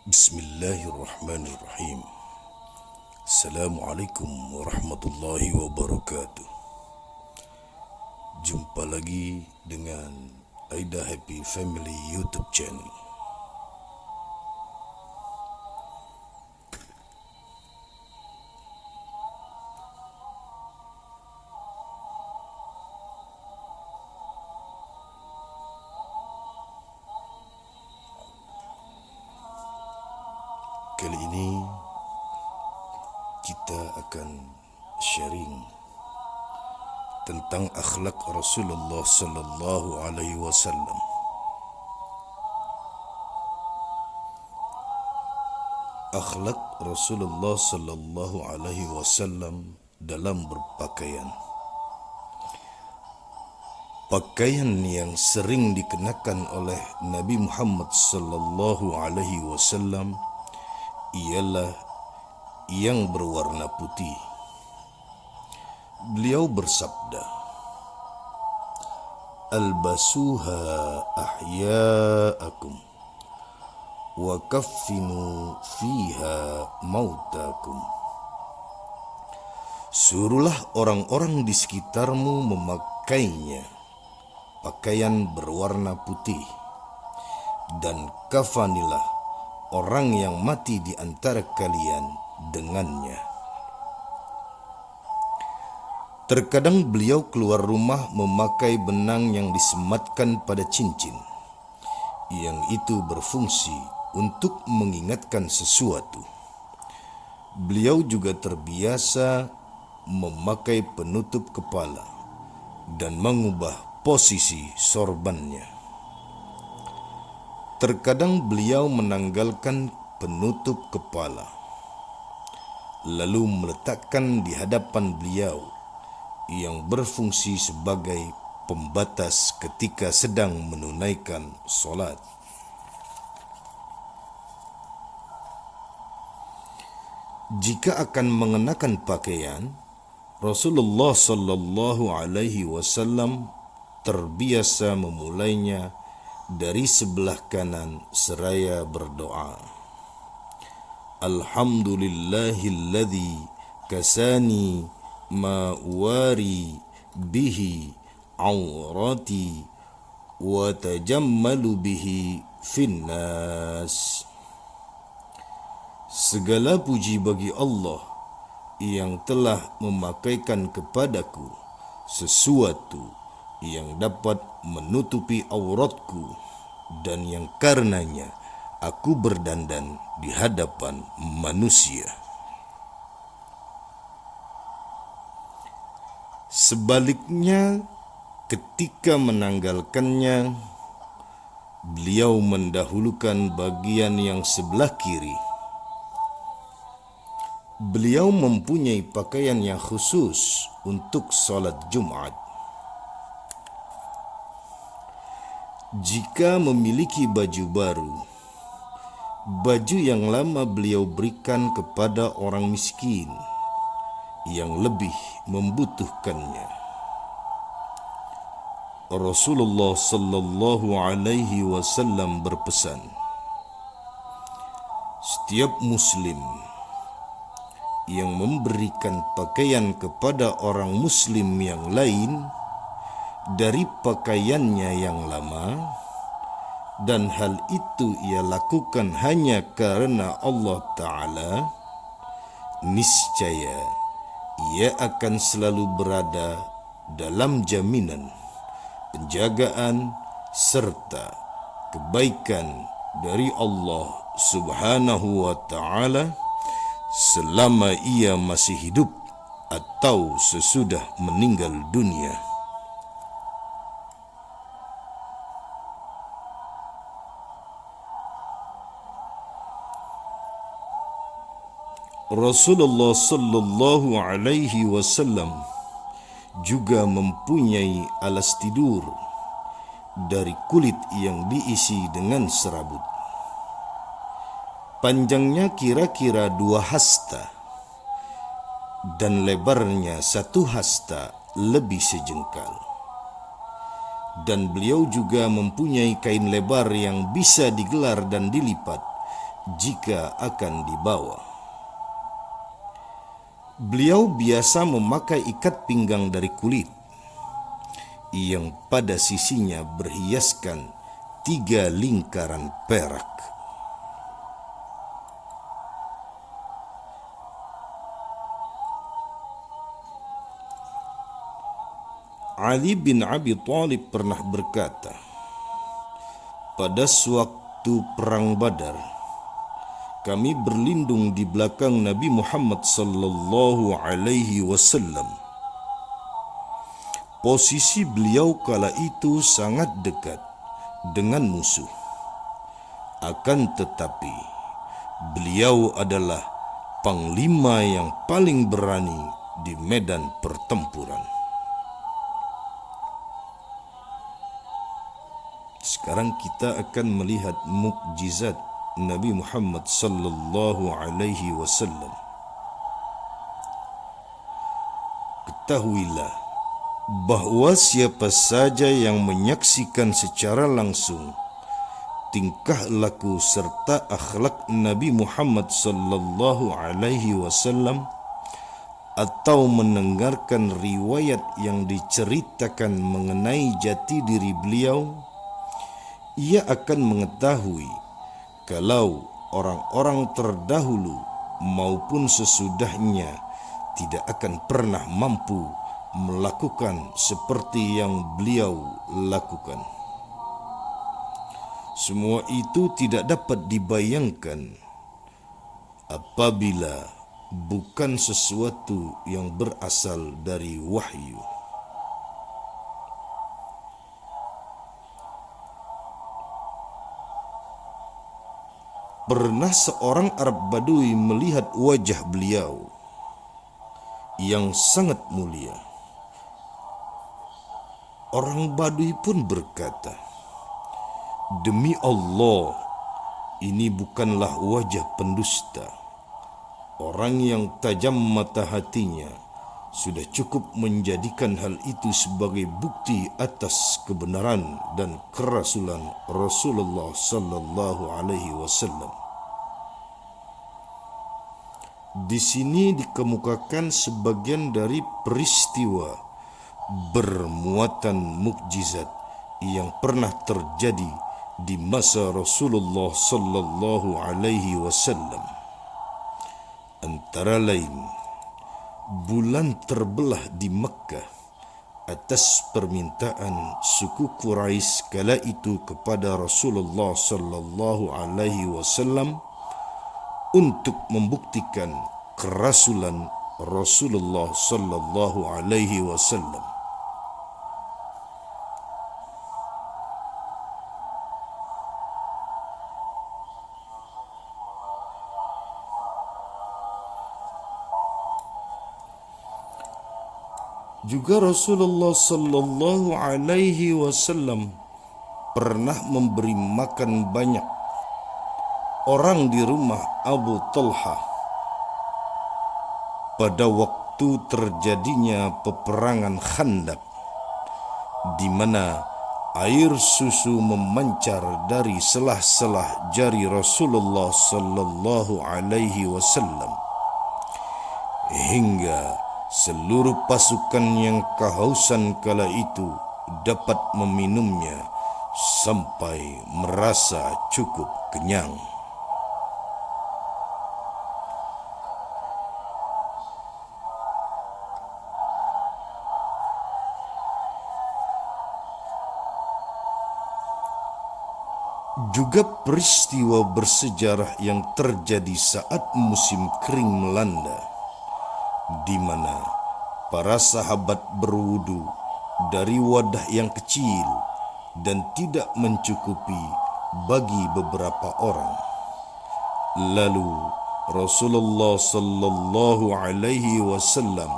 Bismillahirrahmanirrahim. Assalamualaikum warahmatullahi wabarakatuh. Jumpa lagi dengan Aida Happy Family YouTube channel. Kali ini kita akan sharing tentang akhlak Rasulullah sallallahu alaihi wasallam. Akhlak Rasulullah sallallahu alaihi wasallam dalam berpakaian. Pakaian yang sering dikenakan oleh Nabi Muhammad sallallahu alaihi wasallam ialah yang berwarna putih. Beliau bersabda, "Albasuha ahya'akum wa kaffinu fiha mautakum." Suruhlah orang-orang di sekitarmu memakainya pakaian berwarna putih, dan kafanilah orang yang mati di antara kalian dengannya. Terkadang beliau keluar rumah memakai benang yang disematkan pada cincin, yang itu berfungsi untuk mengingatkan sesuatu. Beliau juga terbiasa memakai penutup kepala dan mengubah posisi sorbannya. Terkadang beliau menanggalkan penutup kepala, lalu meletakkan di hadapan beliau yang berfungsi sebagai pembatas ketika sedang menunaikan solat. Jika akan mengenakan pakaian, Rasulullah sallallahu alaihi wasallam terbiasa memulainya dari sebelah kanan seraya berdoa. Alhamdulillahilladzi kasani ma wari bihi aurati wa tajammalu bihi finnas. Segala puji bagi Allah yang telah memakaikan kepadaku sesuatu yang dapat menutupi auratku dan yang karenanya aku berdandan di hadapan manusia. Sebaliknya, ketika menanggalkannya, beliau mendahulukan bagian yang sebelah kiri. Beliau mempunyai pakaian yang khusus untuk salat Jumat. Jika memiliki baju baru, baju yang lama beliau berikan kepada orang miskin yang lebih membutuhkannya. Rasulullah sallallahu alaihi wasallam berpesan, setiap muslim yang memberikan pakaian kepada orang muslim yang lain dari pakaiannya yang lama, dan hal itu ia lakukan hanya karena Allah Ta'ala, niscaya ia akan selalu berada dalam jaminan, penjagaan, serta kebaikan dari Allah Subhanahu wa Ta'ala selama ia masih hidup atau sesudah meninggal dunia. Rasulullah sallallahu alaihi wasallam juga mempunyai alas tidur dari kulit yang diisi dengan serabut. Panjangnya kira-kira 2 hasta dan lebarnya 1 hasta lebih sejengkal. Dan beliau juga mempunyai kain lebar yang bisa digelar dan dilipat jika akan dibawa. Beliau biasa memakai ikat pinggang dari kulit yang pada sisinya berhiaskan 3 lingkaran perak. Ali bin Abi Thalib pernah berkata, pada sewaktu perang Badar, kami berlindung di belakang Nabi Muhammad sallallahu alaihi wasallam. Posisi beliau kala itu sangat dekat dengan musuh. Akan tetapi, beliau adalah panglima yang paling berani di medan pertempuran. Sekarang kita akan melihat mukjizat Nabi Muhammad sallallahu alaihi wasallam. Ketahuilah bahwa siapa saja yang menyaksikan secara langsung tingkah laku serta akhlak Nabi Muhammad sallallahu alaihi wasallam atau mendengarkan riwayat yang diceritakan mengenai jati diri beliau, ia akan mengetahui kalau orang-orang terdahulu maupun sesudahnya tidak akan pernah mampu melakukan seperti yang beliau lakukan. Semua itu tidak dapat dibayangkan apabila bukan sesuatu yang berasal dari wahyu. Pernah seorang Arab Badui melihat wajah beliau yang sangat mulia. Orang Badui pun berkata, "Demi Allah, ini bukanlah wajah pendusta. Orang yang tajam mata hatinya sudah cukup menjadikan hal itu sebagai bukti atas kebenaran dan kerasulan Rasulullah sallallahu alaihi wasallam." Di sini dikemukakan sebagian dari peristiwa bermuatan mukjizat yang pernah terjadi di masa Rasulullah sallallahu alaihi wasallam. Antara lain, bulan terbelah di Mekkah atas permintaan suku Quraisy kala itu kepada Rasulullah sallallahu alaihi wasallam untuk membuktikan kerasulan Rasulullah sallallahu alaihi wasallam. Juga Rasulullah sallallahu alaihi wasallam pernah memberi makan banyak orang di rumah Abu Talha pada waktu terjadinya peperangan Khandaq, di mana air susu memancar dari selah-selah jari Rasulullah sallallahu alaihi wasallam hingga seluruh pasukan yang kehausan kala itu dapat meminumnya sampai merasa cukup kenyang. Juga peristiwa bersejarah yang terjadi saat musim kering melanda, di mana para sahabat berwudu dari wadah yang kecil dan tidak mencukupi bagi beberapa orang. Lalu Rasulullah sallallahu alaihi wasallam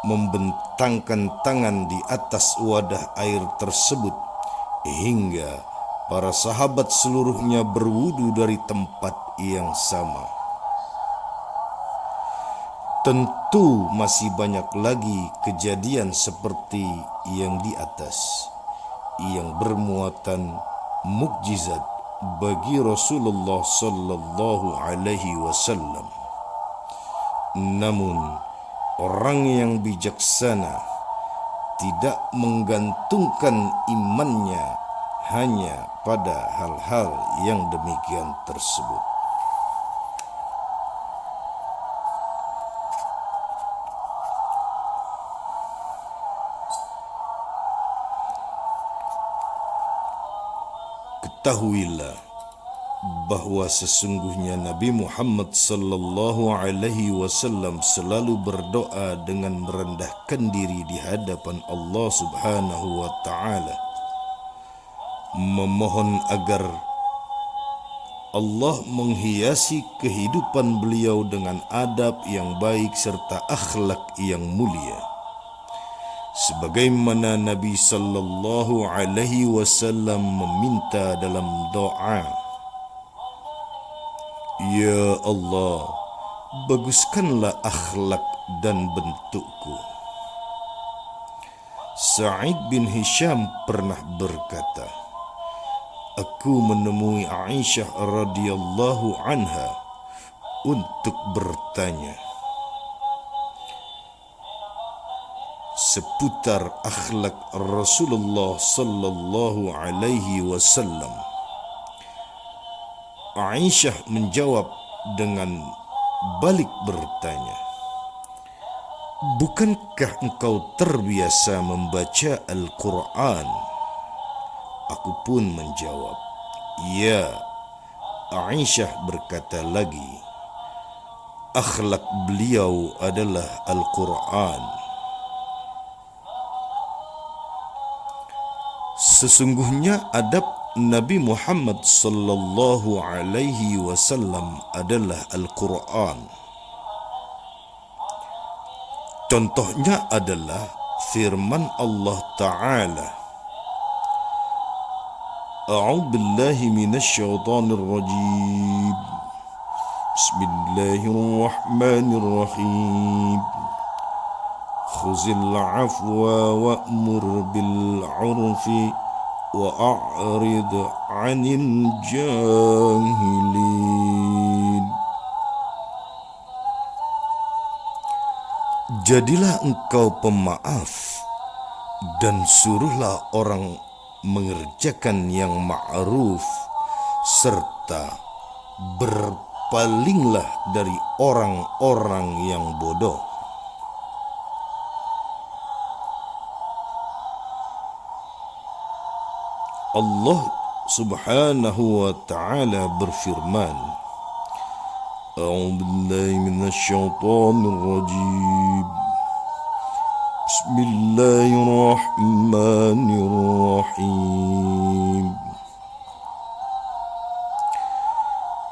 membentangkan tangan di atas wadah air tersebut hingga para sahabat seluruhnya berwudu dari tempat yang sama. Tentu masih banyak lagi kejadian seperti yang di atas yang bermuatan mukjizat bagi Rasulullah sallallahu alaihi wasallam. Namun orang yang bijaksana tidak menggantungkan imannya hanya pada hal-hal yang demikian tersebut. Ketahuilah bahwa sesungguhnya Nabi Muhammad sallallahu alaihi wasallam selalu berdoa dengan merendahkan diri di hadapan Allah Subhanahu wa taala, memohon agar Allah menghiasi kehidupan beliau dengan adab yang baik serta akhlak yang mulia. Sebagaimana Nabi sallallahu alaihi wasallam meminta dalam doa, "Ya Allah, baguskanlah akhlak dan bentukku." Sa'id bin Hisham pernah berkata, "Aku menemui Aisyah radhiyallahu anha untuk bertanya seputar akhlak Rasulullah sallallahu alaihi wasallam." Aisyah menjawab dengan balik bertanya, "Bukankah engkau terbiasa membaca Al-Quran?" Aku pun menjawab, "Ya." Aisyah berkata lagi, "Akhlak beliau adalah Al-Quran." Sesungguhnya adab Nabi Muhammad sallallahu alaihi wasallam adalah Al-Quran. Contohnya adalah firman Allah Ta'ala, "A'udzu billahi minasyaitonir rajim. Bismillahirrahmanirrahim. Khuzil afwa wa'mur bil 'urfi wa'rid 'anil jahilin." Jadilah engkau pemaaf dan suruhlah orang mengerjakan yang ma'ruf, serta berpalinglah dari orang-orang yang bodoh. Allah Subhanahu wa ta'ala berfirman, "A'udzu billahi minasyaitonir rajim. Bismillahirrahmanirrahim.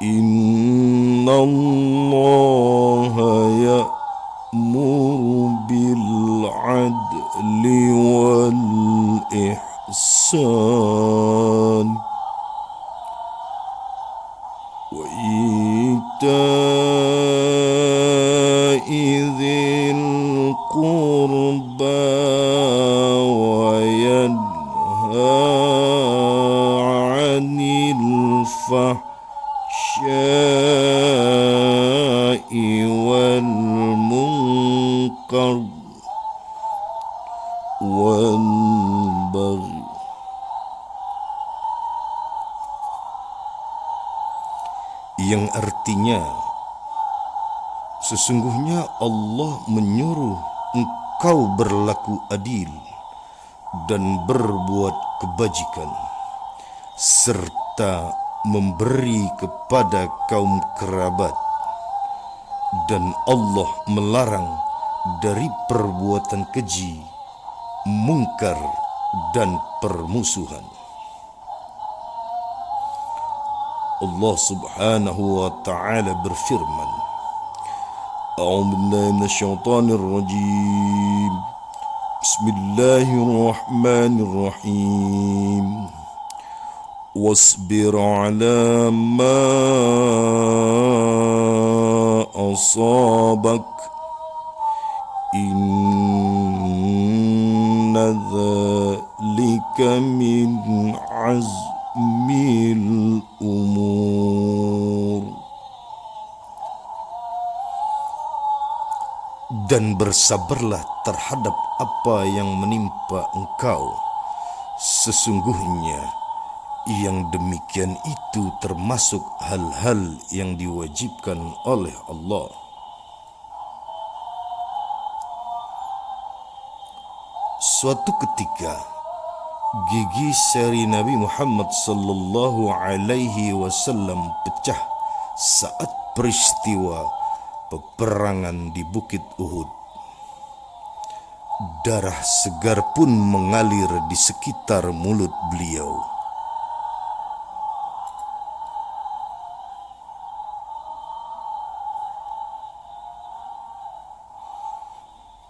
Inna Allaha ya'muru bil 'adli wal ihsan wa ita'i dzil qurba wa yanha 'anil fahsya'i wal munkar wal baghi." Yang artinya, sesungguhnya Allah menyuruh engkau berlaku adil dan berbuat kebajikan, serta memberi kepada kaum kerabat, dan Allah melarang dari perbuatan keji, mungkar, dan permusuhan. Allah Subhanahu wa ta'ala berfirman, "A'udzu billahi minasyaitonir rajim. Bismillahirrahmanirrahim. Wasbir 'ala ma asabak. Inna dzalika min azmil dan bersabarlah terhadap apa yang menimpa engkau. Sesungguhnya yang demikian itu termasuk hal-hal yang diwajibkan oleh Allah. Suatu ketika, gigi seri Nabi Muhammad sallallahu alaihi wasallam pecah saat peristiwa peperangan di Bukit Uhud. Darah segar pun mengalir di sekitar mulut beliau.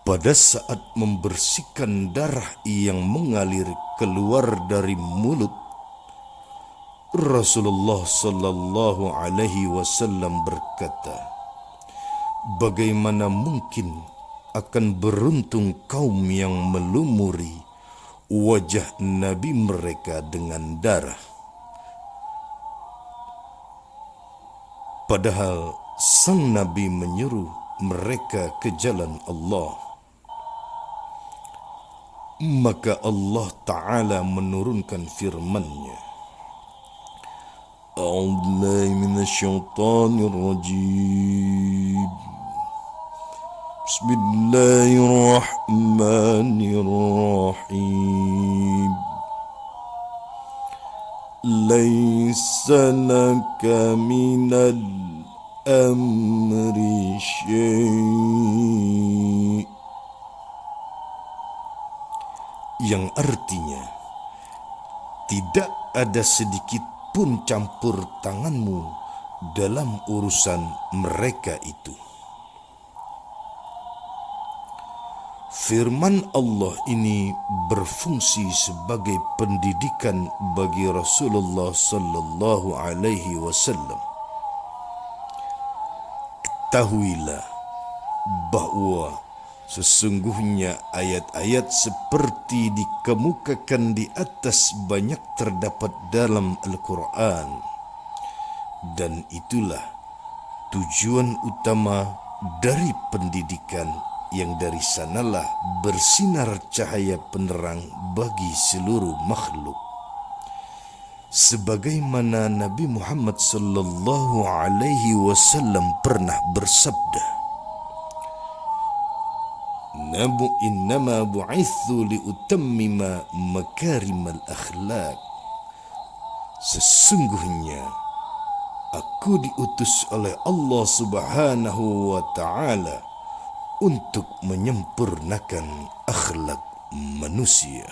Pada saat membersihkan darah yang mengalir keluar dari mulut, Rasulullah sallallahu alaihi wasallam berkata, "Bagaimana mungkin akan beruntung kaum yang melumuri wajah Nabi mereka dengan darah, padahal sang Nabi menyuruh mereka ke jalan Allah." Maka Allah Ta'ala menurunkan firman-Nya, A'udzu billahi minasyaitonir rajim. Bismillahirrahmanirrahim. Laisa laka minal amri syai', yang artinya tidak ada sedikit pun campur tanganmu dalam urusan mereka itu. Firman Allah ini berfungsi sebagai pendidikan bagi Rasulullah sallallahu alaihi wasallam. Ketahuilah bahwa sesungguhnya ayat-ayat seperti dikemukakan di atas banyak terdapat dalam Al-Quran, dan itulah tujuan utama dari pendidikan, yang dari sanalah bersinar cahaya penerang bagi seluruh makhluk. Sebagaimana Nabi Muhammad sallallahu alaihi wasallam pernah bersabda, "Innama bu'ithu liutammima makarimal akhlaq." Sesungguhnya aku diutus oleh Allah Subhanahu wa Ta'ala untuk menyempurnakan akhlak manusia.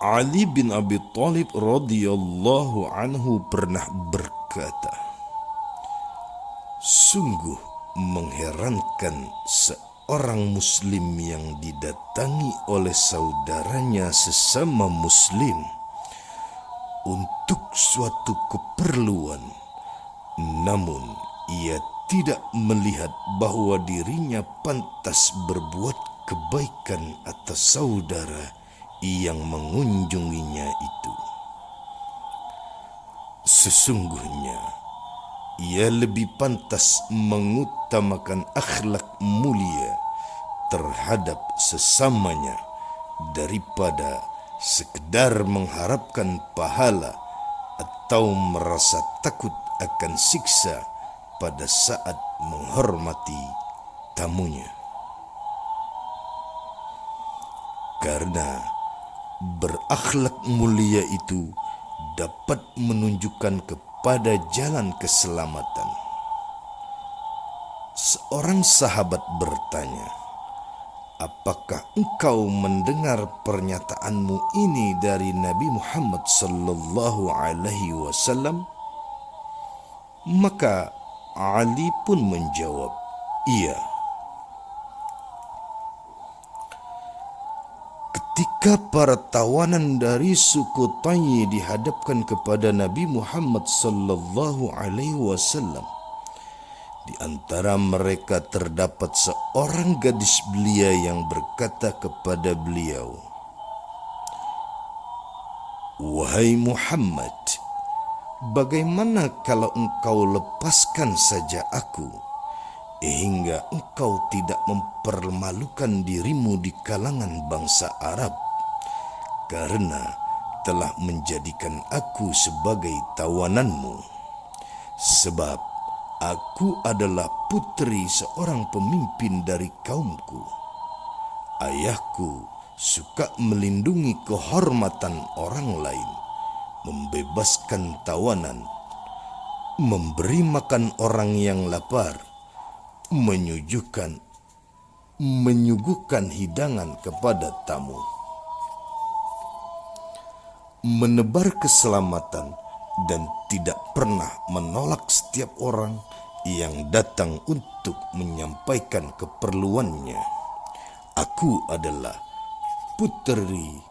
Ali bin Abi Thalib radhiyallahu anhu pernah berkata, "Sungguh mengherankan seorang muslim yang didatangi oleh saudaranya sesama muslim untuk suatu keperluan, namun ia tidak melihat bahwa dirinya pantas berbuat kebaikan atas saudara yang mengunjunginya itu. Sesungguhnya ia lebih pantas mengutamakan akhlak mulia terhadap sesamanya daripada sekedar mengharapkan pahala atau merasa takut akan siksa pada saat menghormati tamunya. Karena berakhlak mulia itu dapat menunjukkan kepada jalan keselamatan." Seorang sahabat bertanya, "Apakah engkau mendengar pernyataanmu ini dari Nabi Muhammad sallallahu alaihi wasallam?" Maka Ali pun menjawab, "Iya." Ketika para tawanan dari suku Tayy dihadapkan kepada Nabi Muhammad sallallahu alaihi wasallam, di antara mereka terdapat seorang gadis belia yang berkata kepada beliau, "Wahai Muhammad, bagaimana kalau engkau lepaskan saja aku, hingga engkau tidak mempermalukan dirimu di kalangan bangsa Arab, karena telah menjadikan aku sebagai tawananmu. Sebab aku adalah putri seorang pemimpin dari kaumku. Ayahku suka melindungi kehormatan orang lain, membebaskan tawanan, memberi makan orang yang lapar, menyuguhkan hidangan kepada tamu, menebar keselamatan, dan tidak pernah menolak setiap orang yang datang untuk menyampaikan keperluannya. Aku adalah putri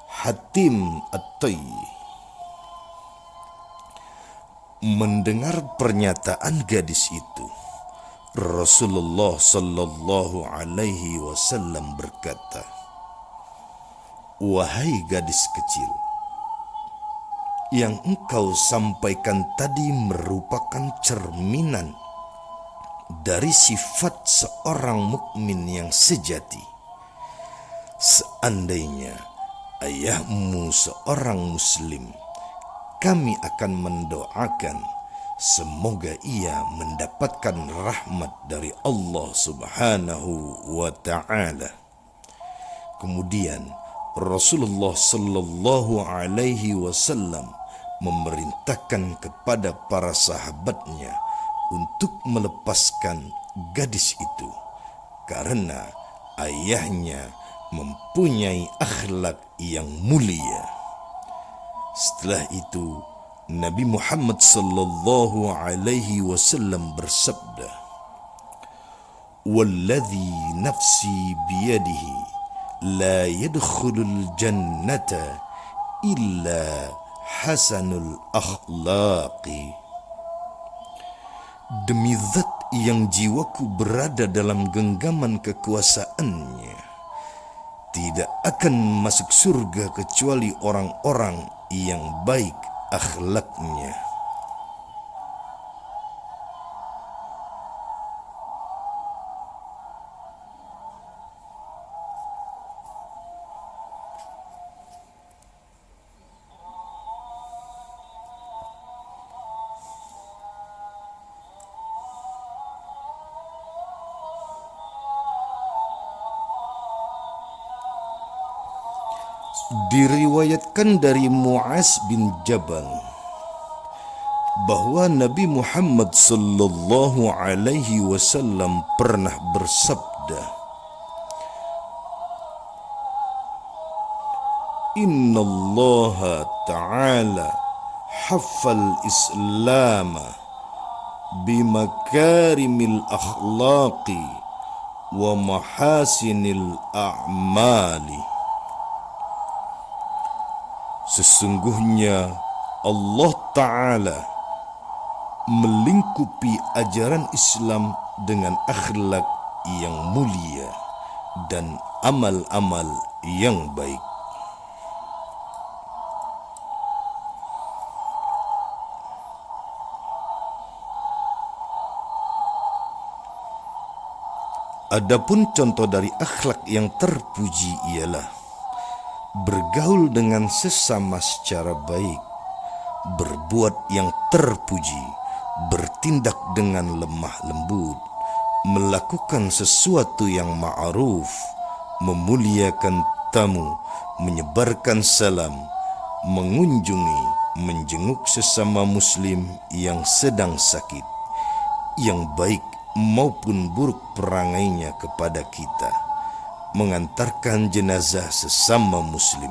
Hatim At-Tayy. Mendengar pernyataan gadis itu, Rasulullah sallallahu alaihi wasallam berkata, "Wahai gadis kecil, yang engkau sampaikan tadi merupakan cerminan dari sifat seorang mukmin yang sejati. Seandainya ayahmu seorang muslim, kami akan mendoakan semoga ia mendapatkan rahmat dari Allah Subhanahu wa ta'ala." Kemudian Rasulullah sallallahu alaihi wasallam memerintahkan kepada para sahabatnya untuk melepaskan gadis itu karena ayahnya mempunyai akhlak yang mulia. Setelah itu Nabi Muhammad sallallahu alaihi wasallam bersabda, "Walladzi nafsi biyadihi la yadkhulul jannata illa hasanul akhlaqi." Demi zat yang jiwaku berada dalam genggaman kekuasaannya, tidak akan masuk surga kecuali orang-orang yang baik akhlaknya. Diriwayatkan dari Mu'az bin Jabal bahwa Nabi Muhammad sallallahu alaihi wasallam pernah bersabda, "Inna Allah Ta'ala haffal Islam bimakarimil akhlaqi wa mahasinil a'mali." Sesungguhnya Allah Ta'ala melingkupi ajaran Islam dengan akhlak yang mulia dan amal-amal yang baik. Adapun contoh dari akhlak yang terpuji ialah bergaul dengan sesama secara baik, berbuat yang terpuji, bertindak dengan lemah lembut, melakukan sesuatu yang ma'ruf, memuliakan tamu, menyebarkan salam, mengunjungi, menjenguk sesama muslim yang sedang sakit, yang baik maupun buruk perangainya kepada kita, mengantarkan jenazah sesama muslim,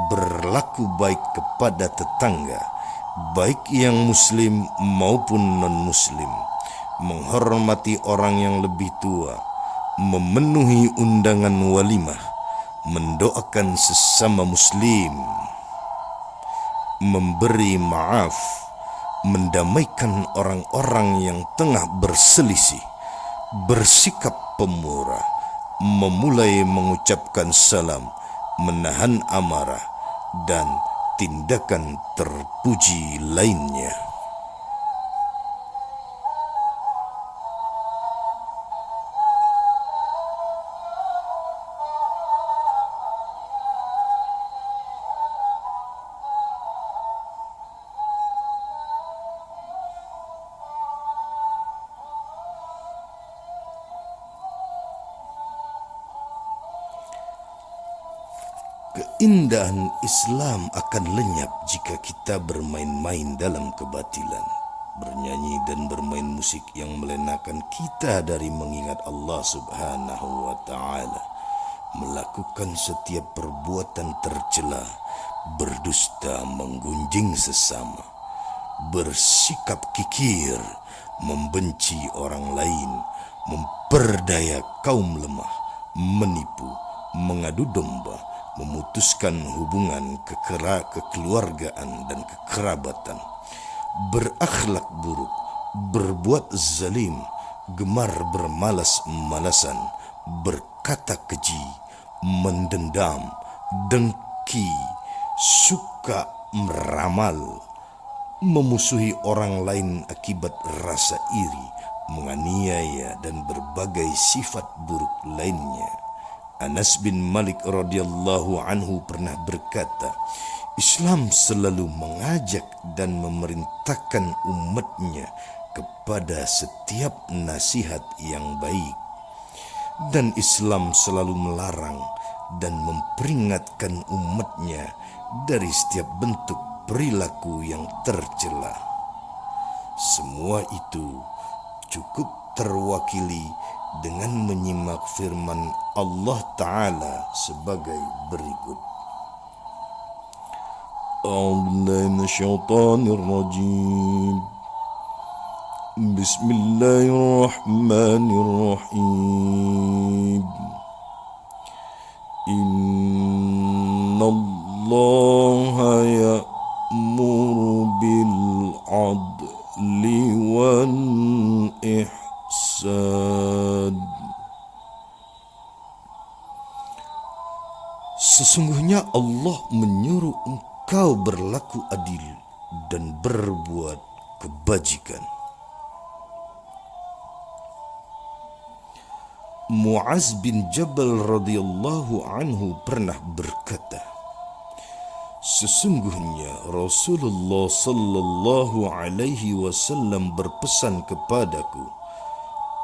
berlaku baik kepada tetangga, baik yang muslim maupun non-muslim, menghormati orang yang lebih tua, memenuhi undangan walimah, mendoakan sesama muslim, memberi maaf, mendamaikan orang-orang yang tengah berselisih, bersikap pemurah, memulai mengucapkan salam, menahan amarah, dan tindakan terpuji lainnya. Keindahan Islam akan lenyap jika kita bermain-main dalam kebatilan, bernyanyi dan bermain musik yang melenakan kita dari mengingat Allah Subhanahu wa Ta'ala, melakukan setiap perbuatan tercela, berdusta, menggunjing sesama, bersikap kikir, membenci orang lain, memperdaya kaum lemah, menipu, mengadu domba, memutuskan hubungan kekeluargaan dan kekerabatan, berakhlak buruk, berbuat zalim, gemar bermalas-malasan, berkata keji, mendendam, dengki, suka meramal, memusuhi orang lain akibat rasa iri, menganiaya dan berbagai sifat buruk lainnya. Anas bin Malik radhiyallahu anhu pernah berkata, Islam selalu mengajak dan memerintahkan umatnya kepada setiap nasihat yang baik, dan Islam selalu melarang dan memperingatkan umatnya dari setiap bentuk perilaku yang tercela. Semua itu cukup terwakili dengan menyimak firman Allah Ta'ala sebagai berikut. A'udzubillahiminasyaitonirrajim. Bismillahirrahmanirrahim. Innallaha ya'muru bil adli wal ihsan. Sesungguhnya Allah menyuruh engkau berlaku adil dan berbuat kebajikan. Muaz bin Jabal radhiyallahu anhu pernah berkata, sesungguhnya Rasulullah sallallahu alaihi wasallam berpesan kepadaku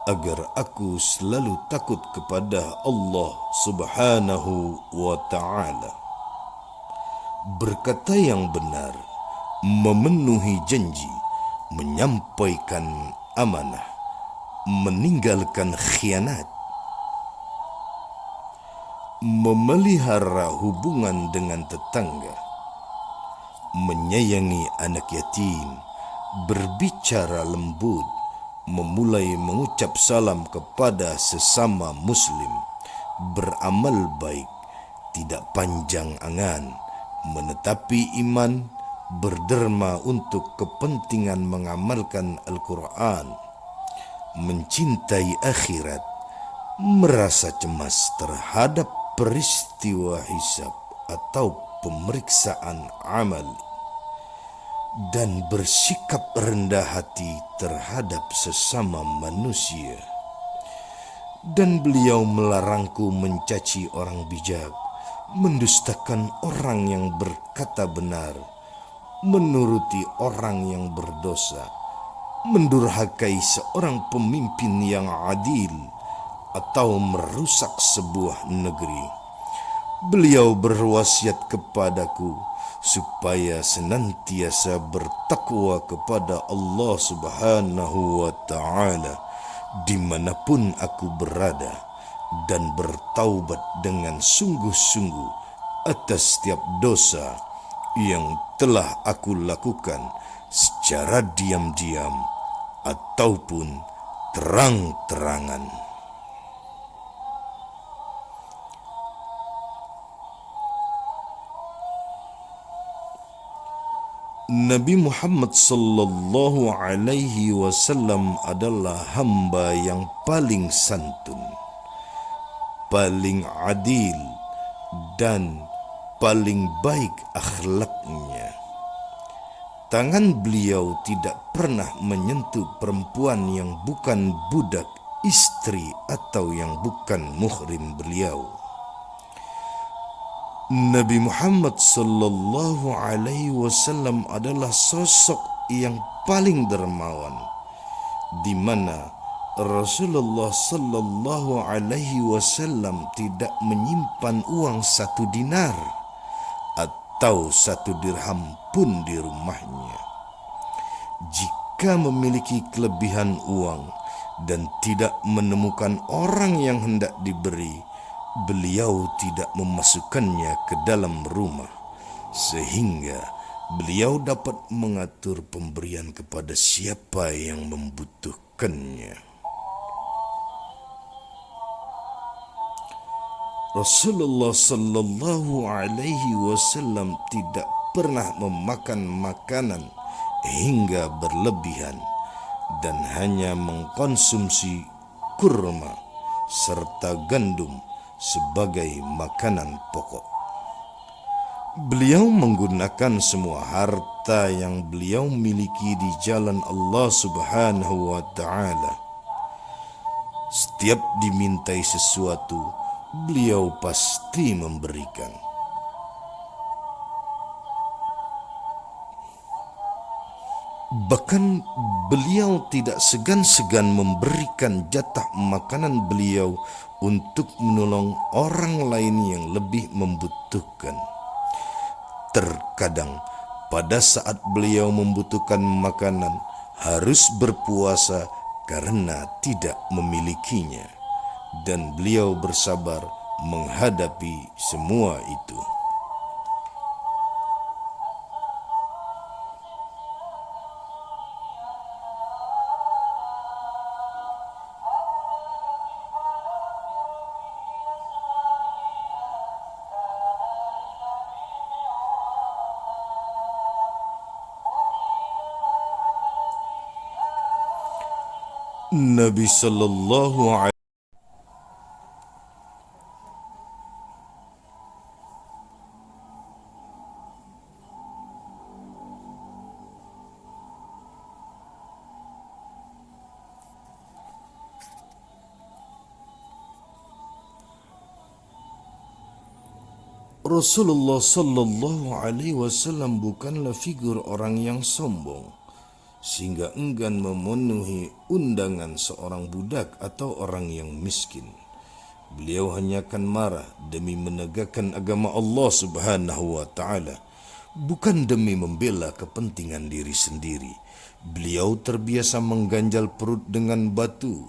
agar aku selalu takut kepada Allah Subhanahu wa Ta'ala, berkata yang benar, memenuhi janji, menyampaikan amanah, meninggalkan khianat, memelihara hubungan dengan tetangga, menyayangi anak yatim, berbicara lembut, memulai mengucap salam kepada sesama muslim, beramal baik, tidak panjang angan, menetapi iman, berderma untuk kepentingan mengamalkan Al-Quran, mencintai akhirat, merasa cemas terhadap peristiwa hisab atau pemeriksaan amal, dan bersikap rendah hati terhadap sesama manusia. Dan beliau melarangku mencaci orang bijak, mendustakan orang yang berkata benar, menuruti orang yang berdosa, mendurhakai seorang pemimpin yang adil, atau merusak sebuah negeri. Beliau berwasiat kepadaku supaya senantiasa bertakwa kepada Allah Subhanahu wa Ta'ala dimanapun aku berada, dan bertaubat dengan sungguh-sungguh atas setiap dosa yang telah aku lakukan secara diam-diam ataupun terang-terangan. Nabi Muhammad sallallahu alaihi wasallam adalah hamba yang paling santun, paling adil, dan paling baik akhlaknya. Tangan beliau tidak pernah menyentuh perempuan yang bukan budak, istri atau yang bukan muhrim beliau. Nabi Muhammad sallallahu alaihi wasallam adalah sosok yang paling dermawan, di mana Rasulullah sallallahu alaihi wasallam tidak menyimpan uang 1 dinar atau 1 dirham pun di rumahnya. Jika memiliki kelebihan uang dan tidak menemukan orang yang hendak diberi, beliau tidak memasukkannya ke dalam rumah, sehingga beliau dapat mengatur pemberian kepada siapa yang membutuhkannya. Rasulullah sallallahu alaihi wasallam tidak pernah memakan makanan hingga berlebihan dan hanya mengkonsumsi kurma serta gandum sebagai makanan pokok. Beliau menggunakan semua harta yang beliau miliki di jalan Allah Subhanahu wa taala. Setiap dimintai sesuatu, beliau pasti memberikan. Bahkan beliau tidak segan-segan memberikan jatah makanan beliau untuk menolong orang lain yang lebih membutuhkan. Terkadang pada saat beliau membutuhkan makanan, harus berpuasa karena tidak memilikinya, dan beliau bersabar menghadapi semua itu. Nabi sallallahu alaihi Rasulullah sallallahu alaihi wasallam bukanlah figur orang yang sombong sehingga enggan memenuhi undangan seorang budak atau orang yang miskin. Beliau hanya akan marah demi menegakkan agama Allah Subhanahu wa taala, bukan demi membela kepentingan diri sendiri. Beliau terbiasa mengganjal perut dengan batu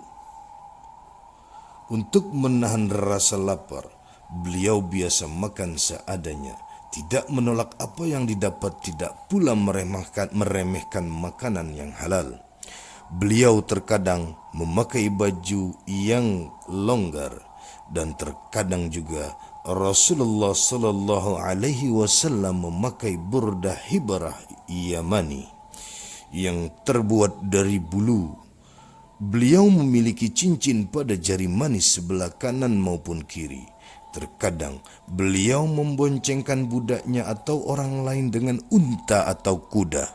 untuk menahan rasa lapar. Beliau biasa makan seadanya, tidak menolak apa yang didapat, tidak pula meremehkan makanan yang halal. Beliau terkadang memakai baju yang longgar, dan terkadang juga Rasulullah sallallahu alaihi wasallam memakai burdah hibrah Yamani yang terbuat dari bulu. Beliau memiliki cincin pada jari manis sebelah kanan maupun kiri. Terkadang beliau memboncengkan budaknya atau orang lain dengan unta atau kuda.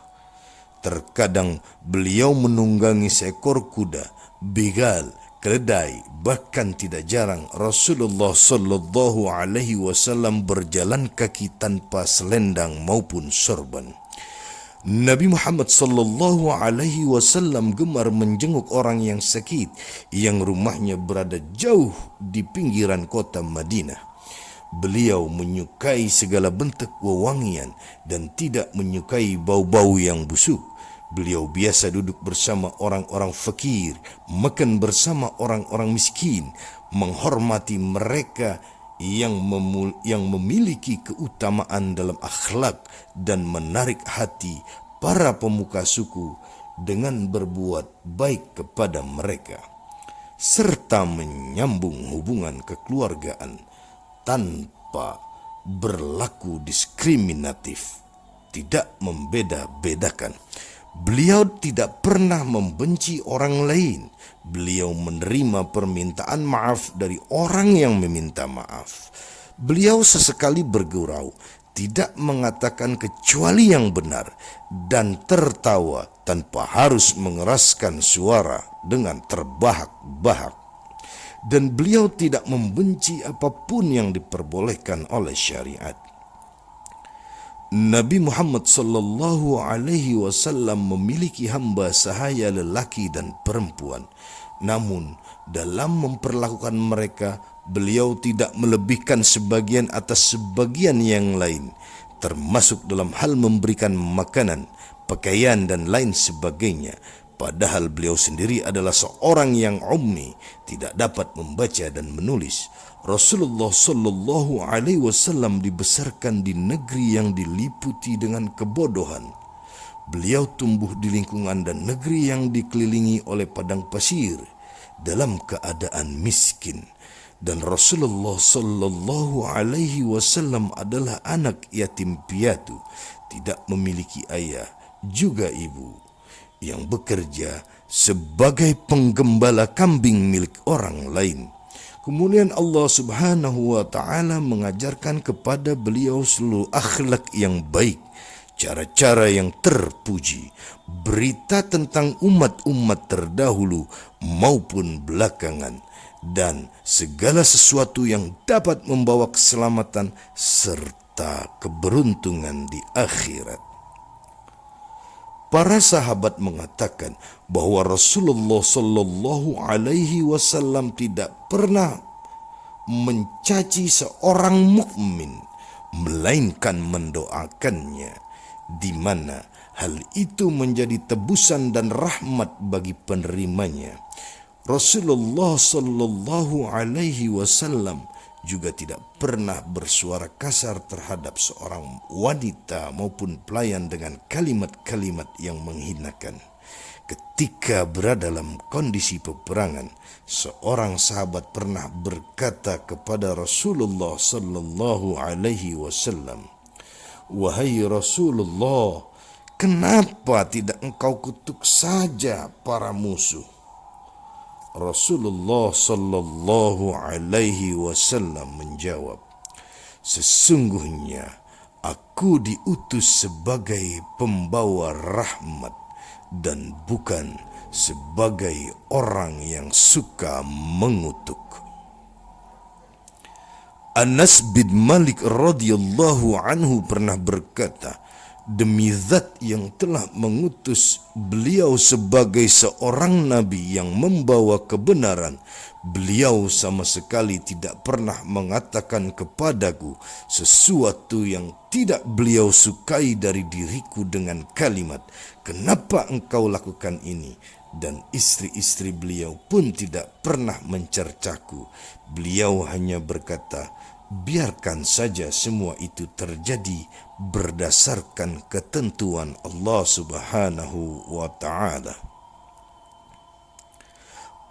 Terkadang beliau menunggangi seekor kuda, begal, keledai. Bahkan tidak jarang Rasulullah sallallahu alaihi wasallam berjalan kaki tanpa selendang maupun sorban. Nabi Muhammad sallallahu alaihi wasallam gemar menjenguk orang yang sakit yang rumahnya berada jauh di pinggiran kota Madinah. Beliau menyukai segala bentuk wewangian dan tidak menyukai bau-bau yang busuk. Beliau biasa duduk bersama orang-orang fakir, makan bersama orang-orang miskin, menghormati mereka yang memiliki keutamaan dalam akhlak dan menarik hati para pemuka suku dengan berbuat baik kepada mereka, serta menyambung hubungan kekeluargaan tanpa berlaku diskriminatif, tidak membeda-bedakan. Beliau tidak pernah membenci orang lain. Beliau menerima permintaan maaf dari orang yang meminta maaf. Beliau sesekali bergurau, tidak mengatakan kecuali yang benar, dan tertawa tanpa harus mengeraskan suara dengan terbahak-bahak. Dan beliau tidak membenci apapun yang diperbolehkan oleh syariat. Nabi Muhammad sallallahu alaihi wasallam memiliki hamba sahaya lelaki dan perempuan. Namun dalam memperlakukan mereka, beliau tidak melebihkan sebagian atas sebagian yang lain, termasuk dalam hal memberikan makanan, pakaian dan lain sebagainya. Padahal beliau sendiri adalah seorang yang ummi, tidak dapat membaca dan menulis. Rasulullah sallallahu alaihi wasallam dibesarkan di negeri yang diliputi dengan kebodohan. Beliau tumbuh di lingkungan dan negeri yang dikelilingi oleh padang pasir dalam keadaan miskin. Dan Rasulullah sallallahu alaihi wasallam adalah anak yatim piatu, tidak memiliki ayah juga ibu, yang bekerja sebagai penggembala kambing milik orang lain. Kemudian Allah Subhanahu wa taala mengajarkan kepada beliau seluruh akhlak yang baik, cara-cara yang terpuji, berita tentang umat-umat terdahulu maupun belakangan, dan segala sesuatu yang dapat membawa keselamatan serta keberuntungan di akhirat. Para sahabat mengatakan bahwa Rasulullah sallallahu alaihi wasallam tidak pernah mencaci seorang mukmin, melainkan mendoakannya, di mana hal itu menjadi tebusan dan rahmat bagi penerimanya. Rasulullah sallallahu alaihi wasallam juga tidak pernah bersuara kasar terhadap seorang wanita maupun pelayan dengan kalimat-kalimat yang menghinakan. Ketika berada dalam kondisi peperangan, seorang sahabat pernah berkata kepada Rasulullah sallallahu alaihi wasallam, "Wahai Rasulullah, kenapa tidak engkau kutuk saja para musuh?" Rasulullah sallallahu alaihi wasallam menjawab, "Sesungguhnya aku diutus sebagai pembawa rahmat dan bukan sebagai orang yang suka mengutuk." Anas bin Malik radhiyallahu anhu pernah berkata, "Demi zat yang telah mengutus beliau sebagai seorang nabi yang membawa kebenaran, beliau sama sekali tidak pernah mengatakan kepadaku sesuatu yang tidak beliau sukai dari diriku dengan kalimat, 'Kenapa engkau lakukan ini?' Dan istri-istri beliau pun tidak pernah mencercaku. Beliau hanya berkata, 'Biarkan saja semua itu terjadi berdasarkan ketentuan Allah Subhanahu wa taala.'"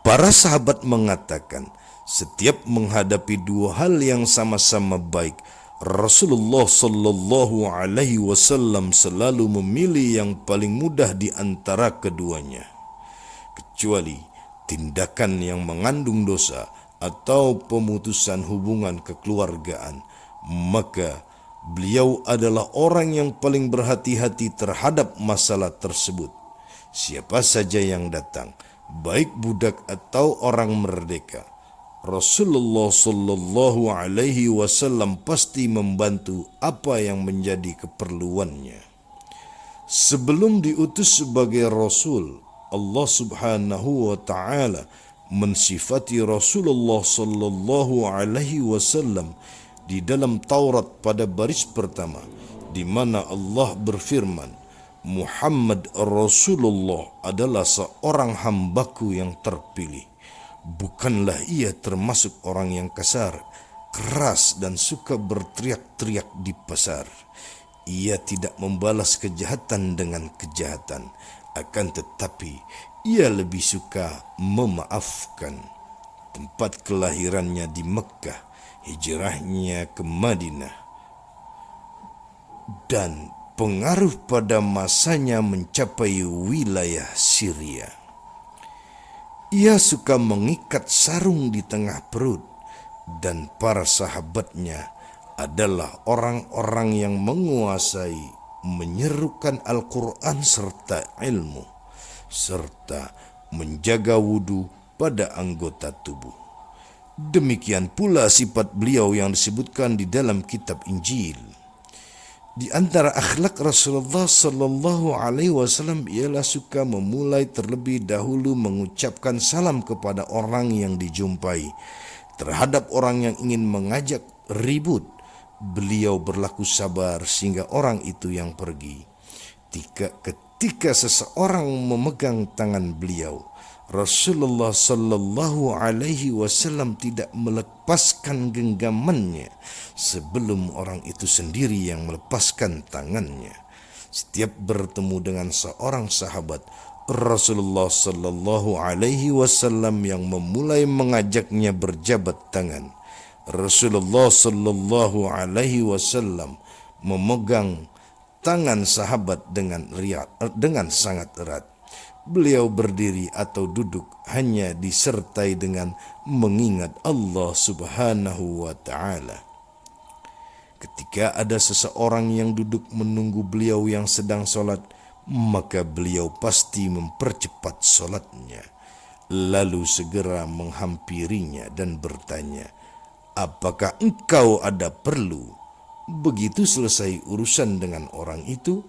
Para sahabat mengatakan, setiap menghadapi dua hal yang sama-sama baik, Rasulullah sallallahu alaihi wasallam selalu memilih yang paling mudah di antara keduanya, kecuali tindakan yang mengandung dosa atau pemutusan hubungan kekeluargaan, maka beliau adalah orang yang paling berhati-hati terhadap masalah tersebut. Siapa saja yang datang, baik budak atau orang merdeka, Rasulullah sallallahu alaihi wasallam pasti membantu apa yang menjadi keperluannya. Sebelum diutus sebagai rasul, Allah Subhanahu wa taala mensifati Rasulullah sallallahu alaihi wasallam di dalam Taurat pada baris pertama, di mana Allah berfirman, "Muhammad Rasulullah adalah seorang hambaku yang terpilih. Bukanlah ia termasuk orang yang kasar, keras dan suka berteriak-teriak di pasar. Ia tidak membalas kejahatan dengan kejahatan, akan tetapi ia lebih suka memaafkan." Tempat kelahirannya di Mekkah, hijrahnya ke Madinah, dan pengaruh pada masanya mencapai wilayah Syria. Ia suka mengikat sarung di tengah perut dan para sahabatnya adalah orang-orang yang menguasai menyerukan Al-Quran serta ilmu, serta menjaga wudhu pada anggota tubuh. Demikian pula sifat beliau yang disebutkan di dalam kitab Injil. Di antara akhlak Rasulullah sallallahu alaihi wasallam ialah suka memulai terlebih dahulu mengucapkan salam kepada orang yang dijumpai. Terhadap orang yang ingin mengajak ribut, beliau berlaku sabar sehingga orang itu yang pergi. Ketika seseorang memegang tangan beliau, Rasulullah sallallahu alaihi wasallam tidak melepaskan genggamannya sebelum orang itu sendiri yang melepaskan tangannya. Setiap bertemu dengan seorang sahabat, Rasulullah sallallahu alaihi wasallam yang memulai mengajaknya berjabat tangan. Rasulullah sallallahu alaihi wasallam memegang tangan sahabat dengan sangat erat. Beliau berdiri atau duduk hanya disertai dengan mengingat Allah Subhanahu wa ta'ala. Ketika ada seseorang yang duduk menunggu beliau yang sedang sholat, maka beliau pasti mempercepat sholatnya, lalu segera menghampirinya dan bertanya, "Apakah engkau ada perlu?" Begitu selesai urusan dengan orang itu,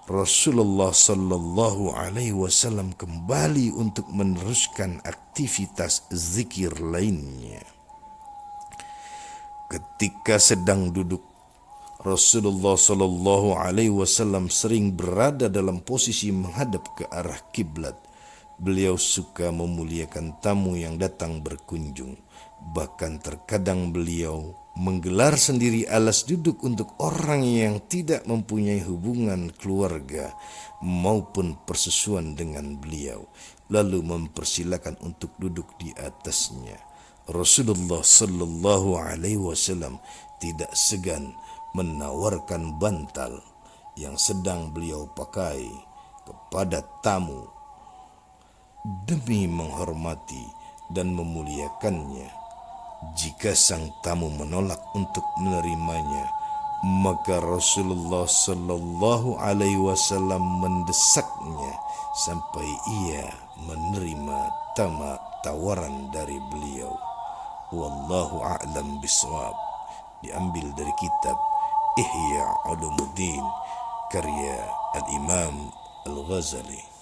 Rasulullah sallallahu alaihi wasallam kembali untuk meneruskan aktivitas zikir lainnya. Ketika sedang duduk, Rasulullah sallallahu alaihi wasallam sering berada dalam posisi menghadap ke arah kiblat. Beliau suka memuliakan tamu yang datang berkunjung. Bahkan terkadang beliau menggelar sendiri alas duduk untuk orang yang tidak mempunyai hubungan keluarga maupun persesuaian dengan beliau, lalu mempersilakan untuk duduk di atasnya. Rasulullah sallallahu alaihi wasallam tidak segan menawarkan bantal yang sedang beliau pakai kepada tamu demi menghormati dan memuliakannya. Jika sang tamu menolak untuk menerimanya, maka Rasulullah sallallahu alaihi wasallam mendesaknya sampai ia menerima tawaran dari beliau. Wallahu a'lam bishawab. Diambil dari kitab Ihya Ulumuddin karya Al-Imam Al-Ghazali.